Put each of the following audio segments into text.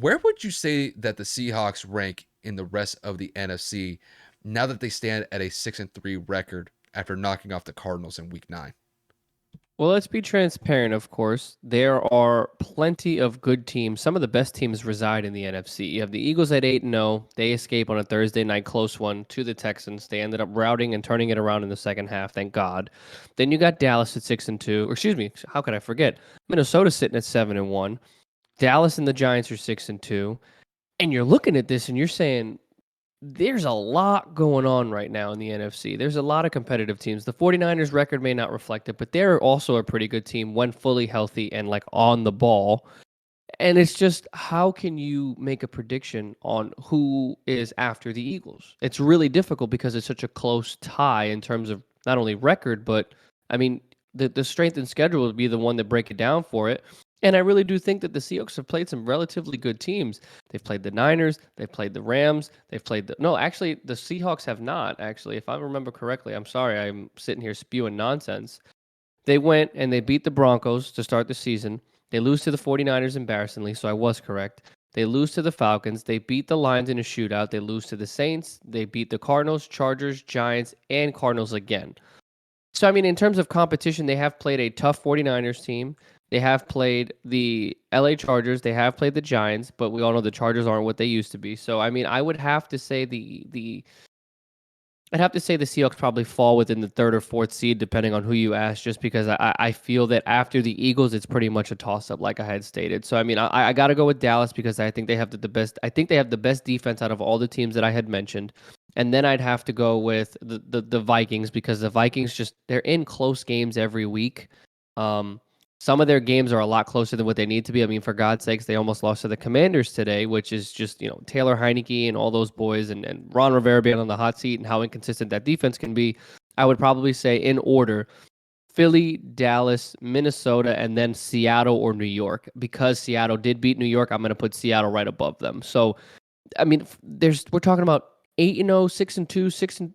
Where would you say that the Seahawks rank in the rest of the NFC now that they stand at a 6-3 record after knocking off the Cardinals in Week 9? Well, let's be transparent, of course. There are plenty of good teams. Some of the best teams reside in the NFC. You have the Eagles at 8-0. They escape on a Thursday night close one to the Texans. They ended up routing and turning it around in the second half, thank God. Then you got Dallas at 6-2. Or excuse me, how could I forget? Minnesota sitting at 7-1. Dallas and the Giants are 6-2. And you're looking at this and you're saying, there's a lot going on right now in the NFC. There's a lot of competitive teams. The 49ers record may not reflect it, but they're also a pretty good team when fully healthy and like on the ball. And it's just, how can you make a prediction on who is after the Eagles? It's really difficult because it's such a close tie in terms of not only record, but I mean, the strength and schedule would be the one that break it down for it. And I really do think that the Seahawks have played some relatively good teams. They've played the Niners, they've played the Rams, they've played the no, actually the Seahawks have not, actually, if I remember correctly. I'm sorry, I'm sitting here spewing nonsense. They went and they beat the Broncos to start the season. They lose to the 49ers embarrassingly, so I was correct. They lose to the Falcons. They beat the Lions in a shootout. They lose to the Saints. They beat the Cardinals, Chargers, Giants, and Cardinals again. So, I mean, in terms of competition, they have played a tough 49ers team. They have played the LA Chargers. They have played the Giants, but we all know the Chargers aren't what they used to be. So, I mean, I would have to say I'd have to say the Seahawks probably fall within the third or fourth seed, depending on who you ask, just because I feel that after the Eagles, it's pretty much a toss up, like I had stated. So I mean, I got to go with Dallas because I think they have the best. I think they have the best defense out of all the teams that I had mentioned, and then I'd have to go with the Vikings because the Vikings just they're in close games every week. Um, some of their games are a lot closer than what they need to be. I mean, for God's sakes, they almost lost to the Commanders today, which is just, Taylor Heineke and all those boys and Ron Rivera being on the hot seat and how inconsistent that defense can be. I would probably say in order Philly, Dallas, Minnesota, and then Seattle or New York. Because Seattle did beat New York, I'm going to put Seattle right above them. So, I mean, we're talking about 8-0, 6-2, 6 and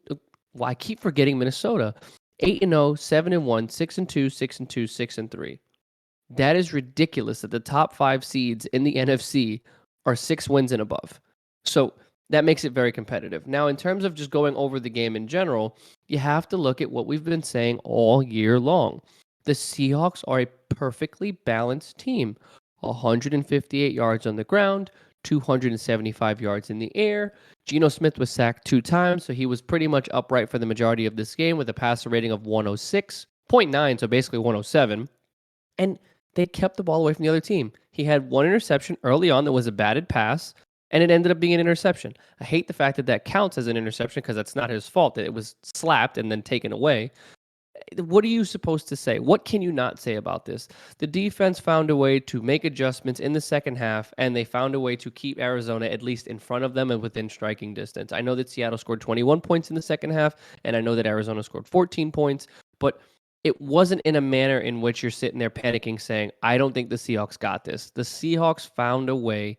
well, I keep forgetting Minnesota. 8-0, 7-1, 6-2, 6-2, 6-3. That is ridiculous that the top 5 seeds in the NFC are 6 wins and above. So that makes it very competitive. Now, in terms of just going over the game in general, you have to look at what we've been saying all year long. The Seahawks are a perfectly balanced team. 158 yards on the ground, 275 yards in the air. Geno Smith was sacked 2 times, so he was pretty much upright for the majority of this game with a passer rating of 106.9, so basically 107. And they kept the ball away from the other team. He had 1 interception early on that was a batted pass, and it ended up being an interception. I hate the fact that that counts as an interception because that's not his fault that it was slapped and then taken away. What are you supposed to say? What can you not say about this? The defense found a way to make adjustments in the second half, and they found a way to keep Arizona at least in front of them and within striking distance. I know that Seattle scored 21 points in the second half, and I know that Arizona scored 14 points, but it wasn't in a manner in which you're sitting there panicking saying, I don't think the Seahawks got this. The Seahawks found a way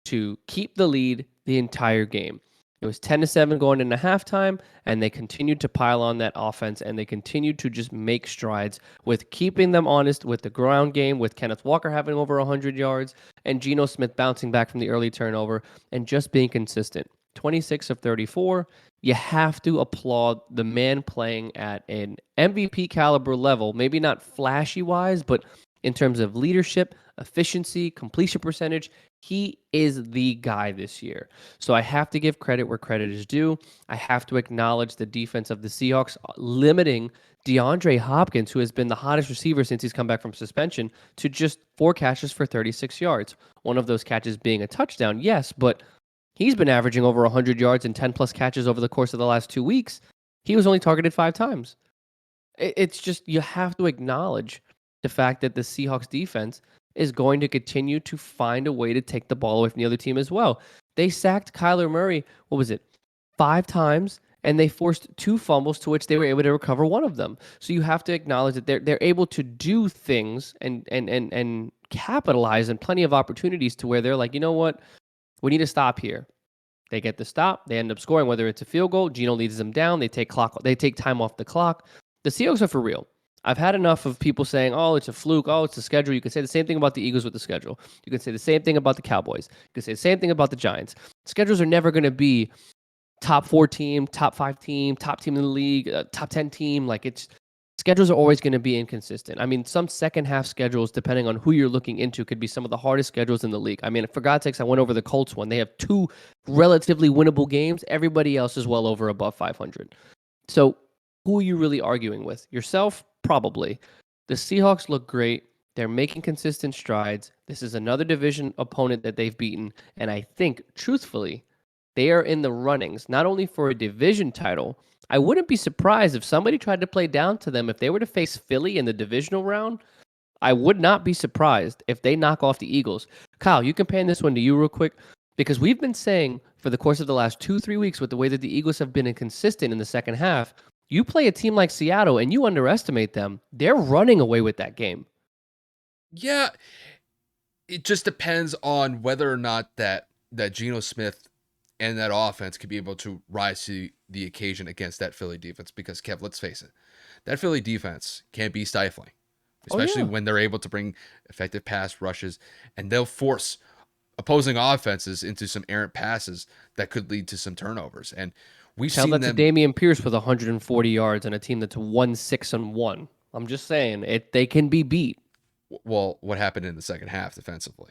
to keep the lead the entire game. It was 10-7 going into halftime, and they continued to pile on that offense, and they continued to just make strides with keeping them honest with the ground game, with Kenneth Walker having over 100 yards, and Geno Smith bouncing back from the early turnover, and just being consistent. 26 of 34. You have to applaud the man playing at an MVP caliber level, maybe not flashy wise, but in terms of leadership, efficiency, completion percentage, he is the guy this year. So I have to give credit where credit is due. I have to acknowledge the defense of the Seahawks limiting DeAndre Hopkins, who has been the hottest receiver since he's come back from suspension, to just 4 catches for 36 yards. One of those catches being a touchdown, yes, but he's been averaging over 100 yards and 10-plus catches over the course of the last 2 weeks. He was only targeted 5 times. It's just, you have to acknowledge the fact that the Seahawks defense is going to continue to find a way to take the ball away from the other team as well. They sacked Kyler Murray, 5 times, and they forced 2 fumbles to which they were able to recover 1 of them. So you have to acknowledge that they're able to do things and capitalize on plenty of opportunities to where they're like, you know what? We need to stop here. They get the stop. They end up scoring, whether it's a field goal. Geno leads them down. They take time off the clock. The Seahawks are for real. I've had enough of people saying, "Oh, it's a fluke. Oh, it's the schedule." You can say the same thing about the Eagles with the schedule. You can say the same thing about the Cowboys. You can say the same thing about the Giants. Schedules are never going to be top 4 team, top 5 team, top team in the league, top 10 team. Like it's schedules are always going to be inconsistent. I mean, some second half schedules, depending on who you're looking into, could be some of the hardest schedules in the league. I mean, for God's sakes, I went over the Colts one. They have 2 relatively winnable games. Everybody else is well over above 500. So who are you really arguing with? Yourself? Probably. The Seahawks look great. They're making consistent strides. This is another division opponent that they've beaten. And I think, truthfully, they are in the runnings, not only for a division title. I wouldn't be surprised if somebody tried to play down to them. If they were to face Philly in the divisional round, I would not be surprised if they knock off the Eagles. Kyle, you can pan this one to you real quick because we've been saying for the course of the last 2-3 weeks with the way that the Eagles have been inconsistent in the second half, you play a team like Seattle and you underestimate them. They're running away with that game. Yeah, it just depends on whether or not that Geno Smith and that offense could be able to rise to the occasion against that Philly defense. Because Kev, let's face it, that Philly defense can be stifling, Oh especially yeah. when they're able to bring effective pass rushes, and they'll force opposing offenses into some errant passes that could lead to some turnovers. And we've Tell seen that to them. Dameon Pierce with 140 yards and a team that's 1-6-1. I'm just saying they can be beat. Well, what happened in the second half defensively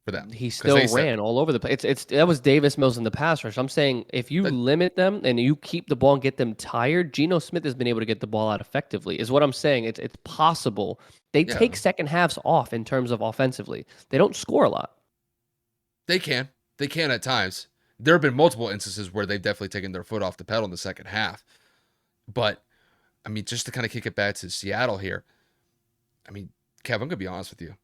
for them? He Because still they said, ran all over the place. It's that was Davis Mills in the pass rush. I'm saying if you that, limit them and you keep the ball and get them tired, Geno Smith has been able to get the ball out effectively. Is what I'm saying. It's possible. They yeah, take second halves off in terms of offensively. They don't score a lot. they can. They can at times. There have been multiple instances where they've definitely taken their foot off the pedal in the second half. But, I mean, just to kind of kick it back to Seattle here, I mean, Kev, I'm going to be honest with you.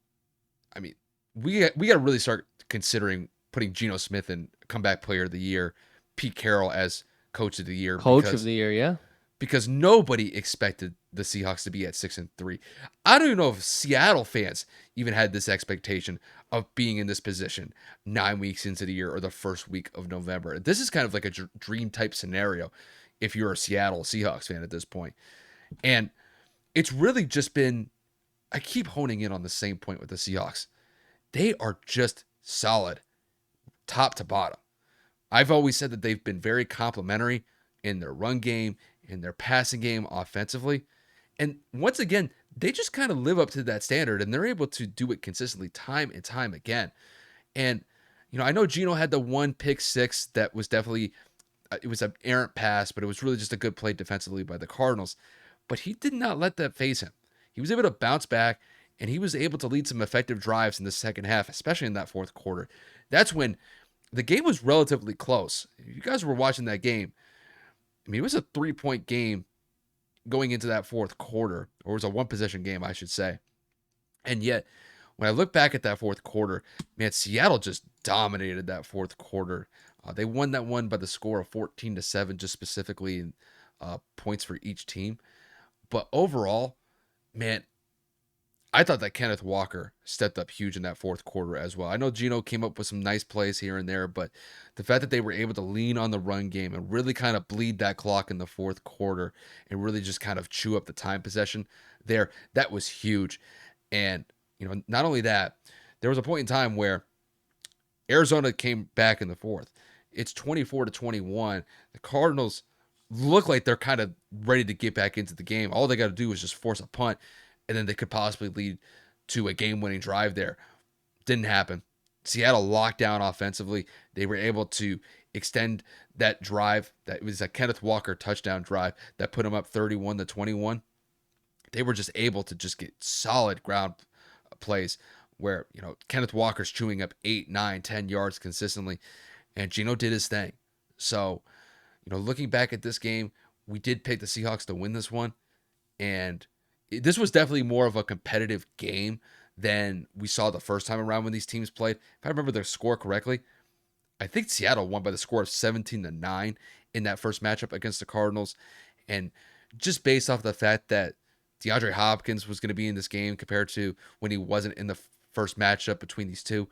I mean, we got to really start considering putting Geno Smith in comeback player of the year, Pete Carroll as coach of the year, Coach of the year, yeah. because nobody expected the Seahawks to be at 6-3. I don't even know if Seattle fans even had this expectation of being in this position 9 weeks into the year or the first week of November. This is kind of like a dream type scenario if you're a Seattle Seahawks fan at this point. And it's really just been, I keep honing in on the same point with the Seahawks. They are just solid top to bottom. I've always said that they've been very complimentary in their run game, in their passing game offensively. And once again, they just kind of live up to that standard and they're able to do it consistently time and time again. And, I know Geno had the one pick six that was definitely, it was an errant pass, but it was really just a good play defensively by the Cardinals. But he did not let that phase him. He was able to bounce back and he was able to lead some effective drives in the second half, especially in that fourth quarter. That's when the game was relatively close. If you guys were watching that game, I mean, it was a 3-point game going into that fourth quarter, or it was a one possession game, I should say. And yet, when I look back at that fourth quarter, man, Seattle just dominated that fourth quarter. They won that one by the score of 14-7, just specifically in points for each team. But overall, man, I thought that Kenneth Walker stepped up huge in that fourth quarter as well. I know Geno came up with some nice plays here and there, but the fact that they were able to lean on the run game and really kind of bleed that clock in the fourth quarter and really just kind of chew up the time possession there, that was huge. And, not only that, there was a point in time where Arizona came back in the fourth. It's 24-21. The Cardinals look like they're kind of ready to get back into the game. All they got to do is just force a punt, and then they could possibly lead to a game-winning drive there. Didn't happen. Seattle locked down offensively. They were able to extend that drive. That was a Kenneth Walker touchdown drive that put them up 31-21. They were just able to just get solid ground plays where, Kenneth Walker's chewing up 8, 9, 10 yards consistently, and Geno did his thing. So, looking back at this game, we did pick the Seahawks to win this one, and this was definitely more of a competitive game than we saw the first time around when these teams played. If I remember their score correctly, I think Seattle won by the score of 17-9 in that first matchup against the Cardinals. And just based off the fact that DeAndre Hopkins was going to be in this game compared to when he wasn't in the first matchup between these two.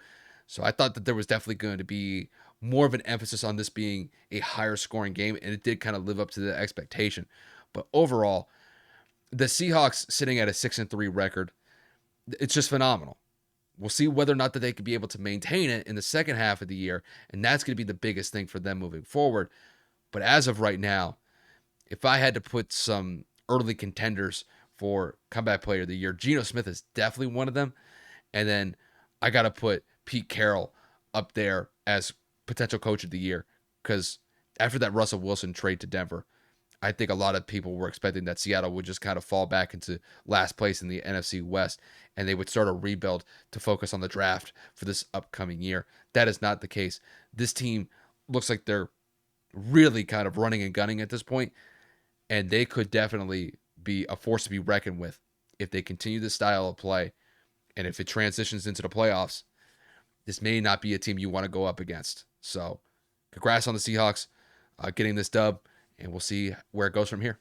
So I thought that there was definitely going to be more of an emphasis on this being a higher scoring game, and it did kind of live up to the expectation. But overall, the Seahawks sitting at a 6-3 record, it's just phenomenal. We'll see whether or not that they could be able to maintain it in the second half of the year, and that's going to be the biggest thing for them moving forward. But as of right now, if I had to put some early contenders for comeback player of the year, Geno Smith is definitely one of them. And then I got to put Pete Carroll up there as potential coach of the year, because after that Russell Wilson trade to Denver, I think a lot of people were expecting that Seattle would just kind of fall back into last place in the NFC West and they would start a rebuild to focus on the draft for this upcoming year. That is not the case. This team looks like they're really kind of running and gunning at this point, and they could definitely be a force to be reckoned with if they continue this style of play. And if it transitions into the playoffs, this may not be a team you want to go up against. So, congrats on the Seahawks getting this dub, and we'll see where it goes from here.